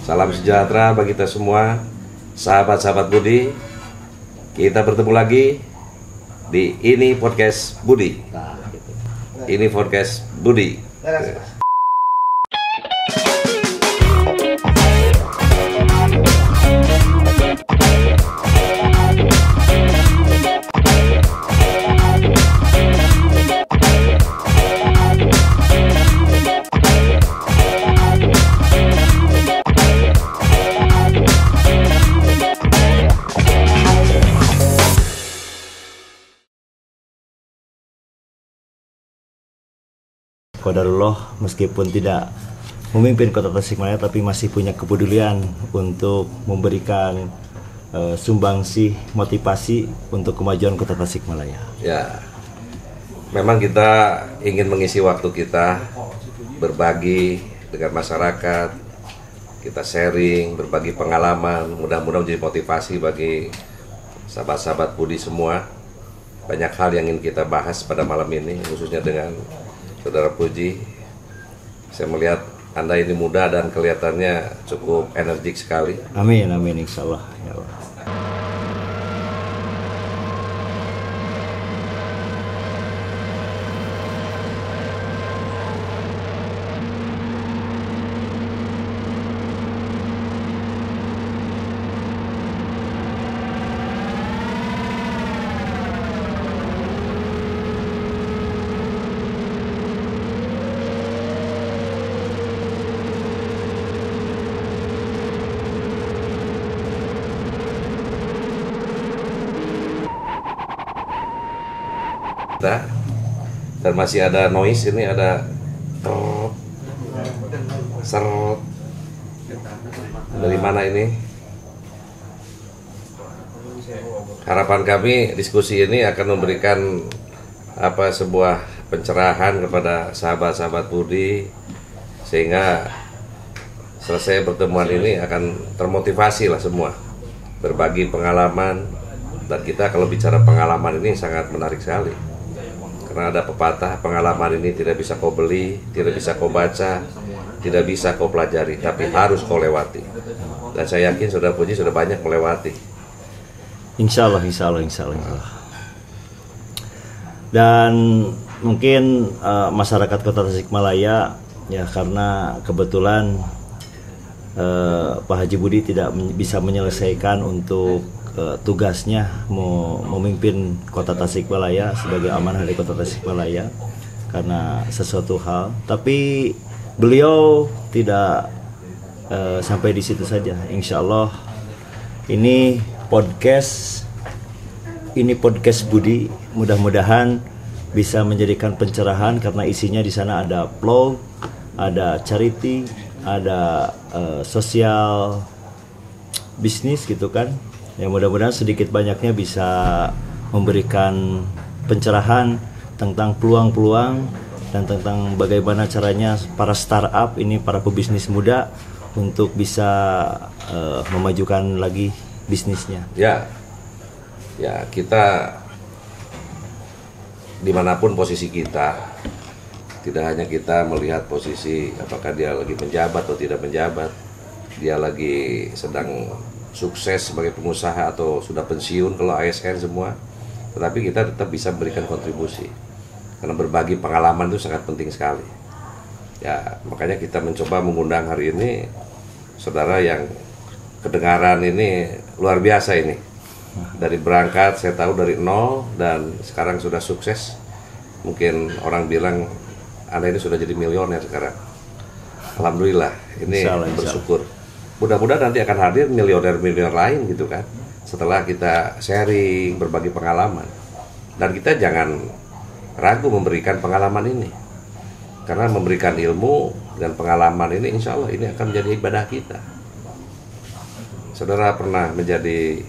Salam sejahtera bagi kita semua, sahabat-sahabat Budi. Kita bertemu lagi di Ini Podcast Budi. Ini Podcast Budi. Qadarullah meskipun tidak memimpin Kota Tasikmalaya tapi masih punya kepedulian untuk memberikan sumbangsih motivasi untuk kemajuan Kota Tasikmalaya. Ya, memang kita ingin mengisi waktu kita berbagi dengan masyarakat, kita sharing, berbagi pengalaman, mudah-mudahan menjadi motivasi bagi sahabat-sahabat Budi semua. Banyak hal yang ingin kita bahas pada malam ini, khususnya dengan Saudara Puji. Saya melihat Anda ini muda dan kelihatannya cukup energik sekali. Amin, amin, insya Allah. Ya Allah. Dan masih ada noise, ini ada seret. Dari mana ini? Harapan kami diskusi ini akan memberikan sebuah pencerahan kepada sahabat-sahabat Budi, sehingga selesai pertemuan ini akan termotivasi lah semua, berbagi pengalaman. Dan kita kalau bicara pengalaman ini sangat menarik sekali, karena ada pepatah, pengalaman ini tidak bisa kau beli, tidak bisa kau baca, tidak bisa kau pelajari, tapi harus kau lewati. Dan saya yakin Saudara Puji sudah banyak melewati. Insya Allah, insya Allah, insya Allah, insya Allah. Dan mungkin masyarakat Kota Tasikmalaya, ya karena kebetulan Pak Haji Budi tidak bisa menyelesaikan untuk tugasnya memimpin Kota Tasikmalaya sebagai amanah dari Kota Tasikmalaya karena sesuatu hal, tapi beliau tidak sampai di situ saja. Insya Allah ini podcast Budi mudah-mudahan bisa menjadikan pencerahan, karena isinya di sana ada vlog, ada charity, ada sosial bisnis gitu kan. Ya mudah-mudahan sedikit banyaknya bisa memberikan pencerahan tentang peluang-peluang dan tentang bagaimana caranya para startup ini, para pebisnis muda untuk bisa memajukan lagi bisnisnya. Ya kita dimanapun posisi kita, tidak hanya kita melihat posisi apakah dia lagi menjabat atau tidak menjabat, dia lagi sedang sukses sebagai pengusaha atau sudah pensiun kalau ASN semua, tetapi kita tetap bisa memberikan kontribusi, karena berbagi pengalaman itu sangat penting sekali. Ya makanya kita mencoba mengundang hari ini saudara yang kedengaran ini luar biasa ini, dari berangkat saya tahu dari nol dan sekarang sudah sukses. Mungkin orang bilang Anda ini sudah jadi milioner sekarang. Alhamdulillah, ini bersyukur. Mudah-mudahan nanti akan hadir milioner-milioner lain gitu kan, setelah kita sharing, berbagi pengalaman. Dan kita jangan ragu memberikan pengalaman ini, karena memberikan ilmu dan pengalaman ini insya Allah ini akan menjadi ibadah kita. Saudara pernah menjadi,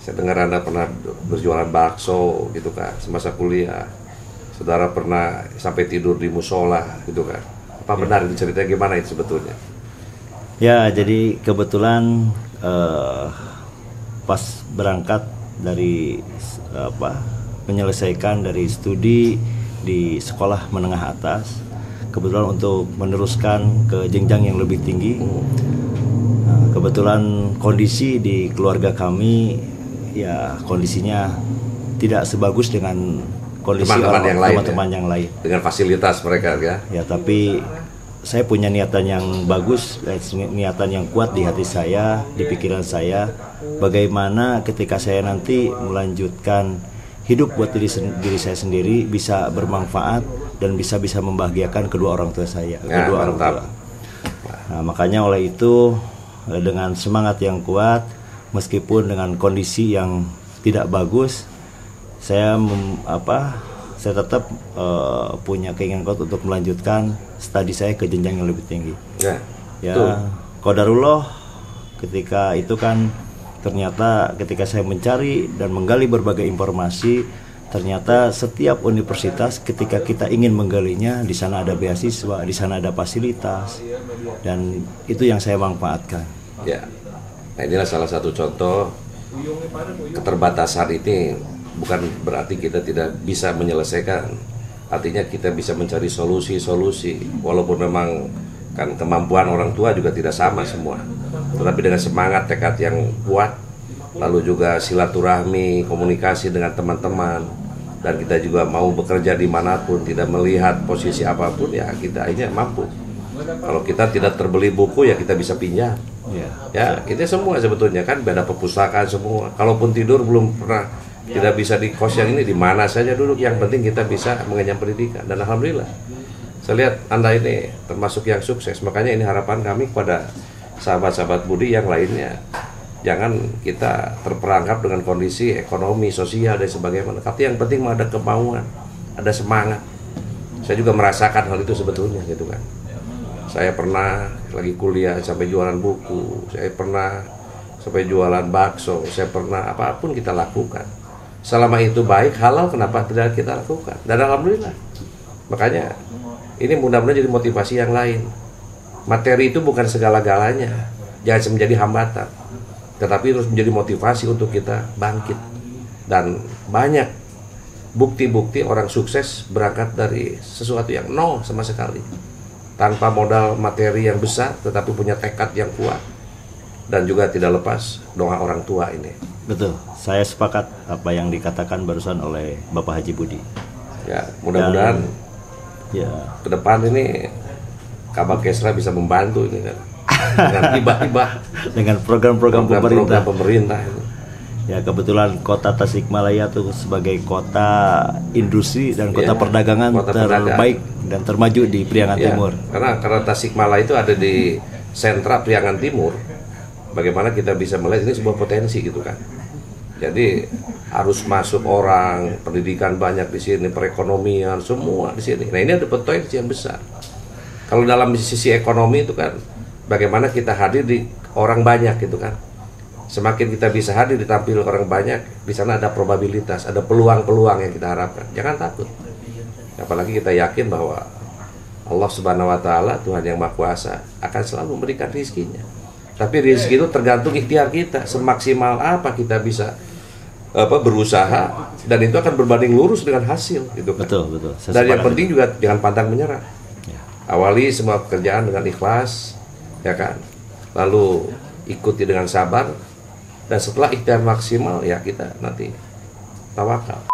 saya dengar Anda pernah berjualan bakso gitu kan semasa kuliah. Saudara pernah sampai tidur di musola gitu kan. Apa benar itu ceritanya, gimana itu sebetulnya? Ya, jadi kebetulan pas berangkat dari menyelesaikan dari studi di sekolah menengah atas, kebetulan untuk meneruskan ke jenjang yang lebih tinggi, kebetulan kondisi di keluarga kami ya kondisinya tidak sebagus dengan kondisi teman-teman yang lain. Dengan fasilitas mereka ya. Ya, tapi saya punya niatan yang bagus, niatan yang kuat di hati saya, di pikiran saya. Bagaimana ketika saya nanti melanjutkan hidup buat diri saya sendiri bisa bermanfaat dan bisa membahagiakan kedua orang tua saya, kedua orang tua. Nah, makanya oleh itu dengan semangat yang kuat, meskipun dengan kondisi yang tidak bagus, saya tetap punya keinginan kuat untuk melanjutkan studi saya ke jenjang yang lebih tinggi. Qadarullah ketika itu kan ternyata ketika saya mencari dan menggali berbagai informasi, ternyata setiap universitas ketika kita ingin menggalinya, di sana ada beasiswa, di sana ada fasilitas, dan itu yang saya manfaatkan. Ya, nah inilah salah satu contoh keterbatasan ini. Bukan berarti kita tidak bisa menyelesaikan, artinya kita bisa mencari solusi-solusi, walaupun memang kan kemampuan orang tua juga tidak sama semua, tetapi dengan semangat tekad yang kuat, lalu juga silaturahmi, komunikasi dengan teman-teman, dan kita juga mau bekerja dimanapun, tidak melihat posisi apapun, ya kita akhirnya mampu. Kalau kita tidak terbeli buku, ya kita bisa pinjam. Ya, itu semua sebetulnya kan beda perpustakaan semua. Kalaupun tidur belum pernah, tidak bisa di kos yang ini, di mana saja duduk, yang penting kita bisa mengenyam pendidikan. Dan alhamdulillah saya lihat Anda ini termasuk yang sukses. Makanya ini harapan kami kepada sahabat-sahabat Budi yang lainnya, jangan kita terperangkap dengan kondisi ekonomi, sosial dan sebagainya. Tapi yang penting ada kemauan, ada semangat. Saya juga merasakan hal itu sebetulnya gitu kan. Saya pernah lagi kuliah sampai jualan buku, saya pernah sampai jualan bakso, saya pernah apapun kita lakukan. Selama itu baik, halal, kenapa tidak kita lakukan? Dan alhamdulillah. Makanya ini mudah-mudahan jadi motivasi yang lain. Materi itu bukan segala-galanya, jangan menjadi hambatan, tetapi terus menjadi motivasi untuk kita bangkit. Dan banyak bukti-bukti orang sukses berangkat dari sesuatu yang nol sama sekali, tanpa modal materi yang besar, tetapi punya tekad yang kuat, dan juga tidak lepas doa orang tua ini. Betul, saya sepakat apa yang dikatakan barusan oleh Bapak Haji Budi. Ya, mudah-mudahan ke depan ini Kabak Kesra bisa membantu ini kan, dengan hibah-hibah, dengan program-program pemerintah. Ya, kebetulan kota Tasikmalaya itu sebagai kota industri dan kota perdagangan terbaik dan termaju di Priangan Timur. Karena Tasikmalaya itu ada di sentra Priangan Timur. Bagaimana kita bisa melihat ini sebuah potensi gitu kan. Jadi harus masuk orang, pendidikan banyak di sini, perekonomian semua di sini. Nah, ini ada potensi yang besar. Kalau dalam sisi ekonomi itu kan, bagaimana kita hadir di orang banyak gitu kan. Semakin kita bisa hadir ditampil orang banyak, di sana ada probabilitas, ada peluang-peluang yang kita harapkan. Jangan takut. Apalagi kita yakin bahwa Allah Subhanahu wa taala, Tuhan yang Maha Kuasa, akan selalu memberikan rezekinya. Tapi rezeki itu tergantung ikhtiar kita, semaksimal apa kita bisa berusaha, dan itu akan berbanding lurus dengan hasil gitu kan. Betul. Dan yang penting juga jangan pantang menyerah. Awali semua pekerjaan dengan ikhlas, ya kan. Lalu ikuti dengan sabar, dan setelah ikhtiar maksimal ya kita nanti tawakal.